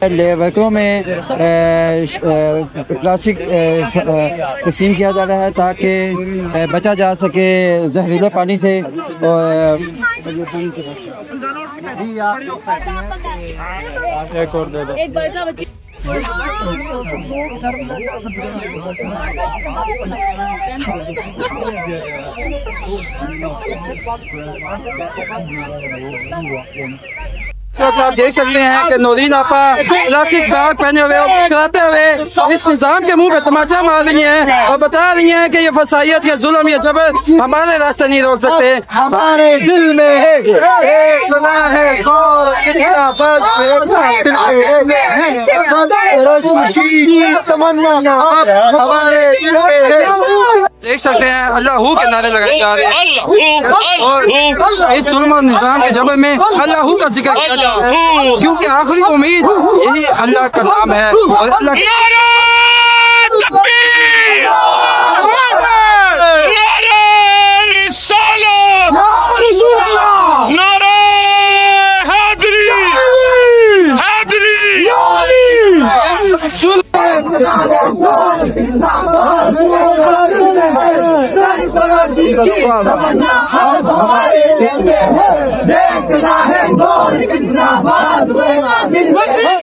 लेवकों में प्लास्टिक तकसीम किया जा रहा है ताकि बचा जा सके जहरीले पानी से। एक और दे दो। इस वक्त आप देख सकते हैं कि नौरीन आपा प्लास्टिक बैग पहने हुए और मुस्कुराते हुए इस निज़ाम के मुंह पे तमाचा मार रही हैं और बता रही हैं कि ये फसाइयत या जुल्म या जबर हमारे रास्ते नहीं रोक सकते। हमारे दिल में है एक बना है हमारे दिल में है। देख सकते हैं अल्लाहू के नारे लगाए जा रहे हैं और इस जुल्म और निज़ाम के जबर में अल्लाहू का जिक्र किया जा रहा है क्योंकि आखिरी उम्मीद यही अल्लाह का नाम है और अल्लाह हमारे दिल में है देखना है